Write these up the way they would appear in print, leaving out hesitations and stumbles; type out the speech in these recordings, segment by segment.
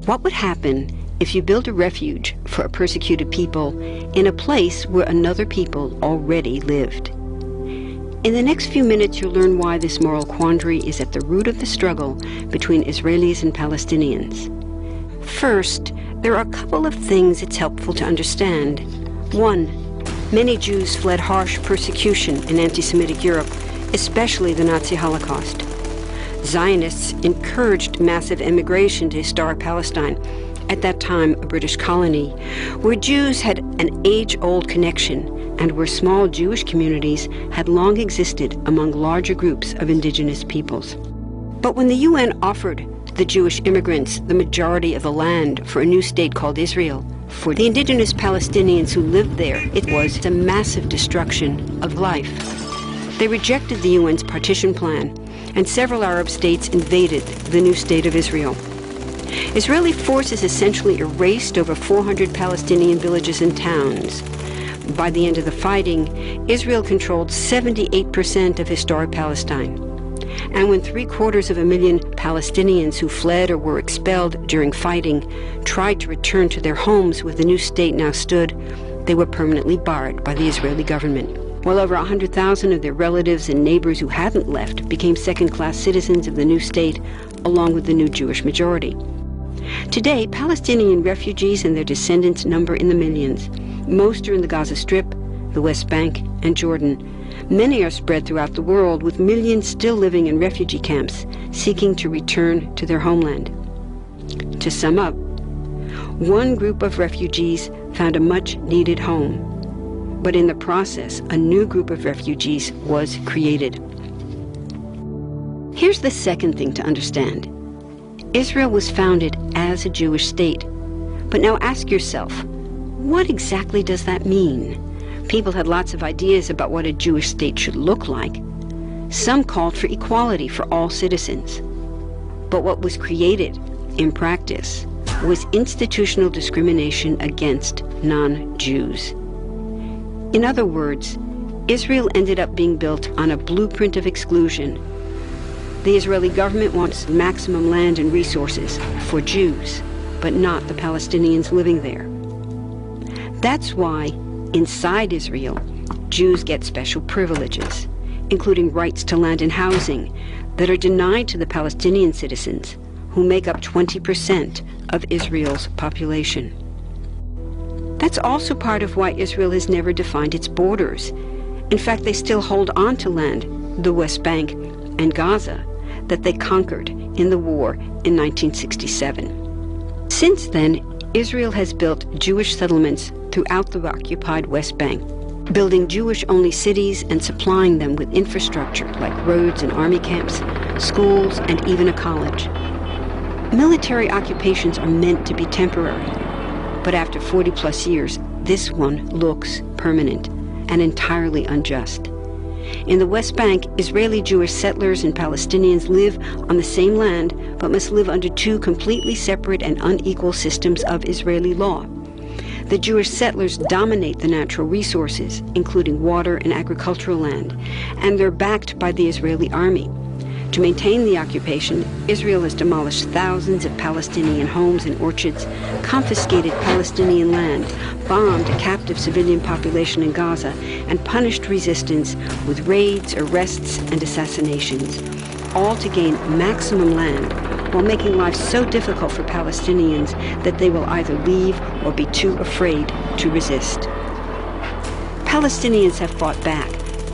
What would happen if you built a refuge for a persecuted people in a place where another people already lived? In the next few minutes, you'll learn why this moral quandary is at the root of the struggle between Israelis and Palestinians. First, there are a couple of things it's helpful to understand. One, many Jews fled harsh persecution in anti-Semitic Europe, especially the Nazi Holocaust. Zionists encouraged massive immigration to historic Palestine, at that time a British colony, where Jews had an age-old connection and where small Jewish communities had long existed among larger groups of indigenous peoples. But when the UN offered the Jewish immigrants the majority of the land for a new state called Israel, for the indigenous Palestinians who lived there, it was a massive destruction of life. They rejected the UN's partition plan, and several Arab states invaded the new state of Israel. Israeli forces essentially erased over 400 Palestinian villages and towns. By the end of the fighting, Israel controlled 78% of historic Palestine. And when 750,000 Palestinians who fled or were expelled during fighting tried to return to their homes where the new state now stood, they were permanently barred by the Israeli government. While over 100,000 of their relatives and neighbors who hadn't left became second-class citizens of the new state, along with the new Jewish majority. Today, Palestinian refugees and their descendants number in the millions. Most are in the Gaza Strip, the West Bank, and Jordan. Many are spread throughout the world, with millions still living in refugee camps, seeking to return to their homeland. To sum up, one group of refugees found a much-needed home, but in the process, a new group of refugees was created. Here's the second thing to understand. Israel was founded as a Jewish state. But now ask yourself, what exactly does that mean? People had lots of ideas about what a Jewish state should look like. Some called for equality for all citizens. But what was created, in practice, was institutional discrimination against non-Jews. In other words, Israel ended up being built on a blueprint of exclusion. The Israeli government wants maximum land and resources for Jews, but not the Palestinians living there. That's why, inside Israel, Jews get special privileges, including rights to land and housing, that are denied to the Palestinian citizens, who make up 20% of Israel's population. That's also part of why Israel has never defined its borders. In fact, they still hold on to land, the West Bank and Gaza, that they conquered in the war in 1967. Since then, Israel has built Jewish settlements throughout the occupied West Bank, building Jewish-only cities and supplying them with infrastructure like roads and army camps, schools, and even a college. Military occupations are meant to be temporary, but after 40-plus years, this one looks permanent and entirely unjust. In the West Bank, Israeli Jewish settlers and Palestinians live on the same land, but must live under two completely separate and unequal systems of Israeli law. The Jewish settlers dominate the natural resources, including water and agricultural land, and they're backed by the Israeli army. To maintain the occupation, Israel has demolished thousands of Palestinian homes and orchards, confiscated Palestinian land, bombed a captive civilian population in Gaza, and punished resistance with raids, arrests, and assassinations, all to gain maximum land, while making life so difficult for Palestinians that they will either leave or be too afraid to resist. Palestinians have fought back.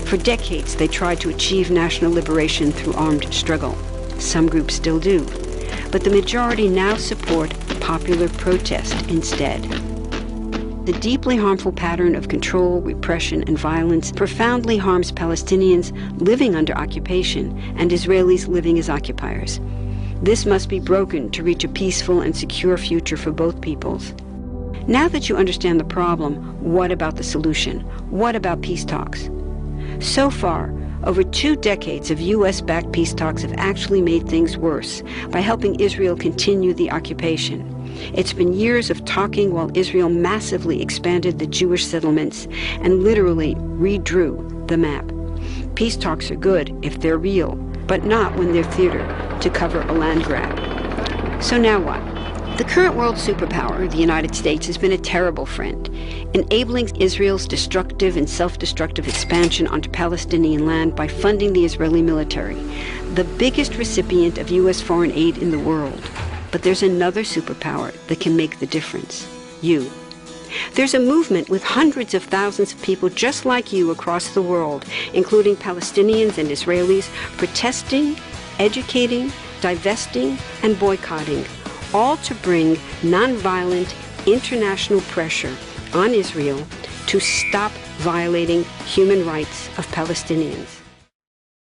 For decades, they tried to achieve national liberation through armed struggle. Some groups still do. But the majority now support popular protest instead. The deeply harmful pattern of control, repression, and violence profoundly harms Palestinians living under occupation and Israelis living as occupiers. This must be broken to reach a peaceful and secure future for both peoples. Now that you understand the problem, what about the solution? What about peace talks? So far, over 2 decades of U.S.-backed peace talks have actually made things worse by helping Israel continue the occupation. It's been years of talking while Israel massively expanded the Jewish settlements and literally redrew the map. Peace talks are good if they're real, but not when they're theater to cover a land grab. So now what? The current world superpower, the United States, has been a terrible friend, enabling Israel's destructive and self-destructive expansion onto Palestinian land by funding the Israeli military, the biggest recipient of U.S. foreign aid in the world. But there's another superpower that can make the difference: you. There's a movement with hundreds of thousands of people just like you across the world, including Palestinians and Israelis, protesting, educating, divesting, and boycotting, all to bring nonviolent international pressure on Israel to stop violating human rights of Palestinians.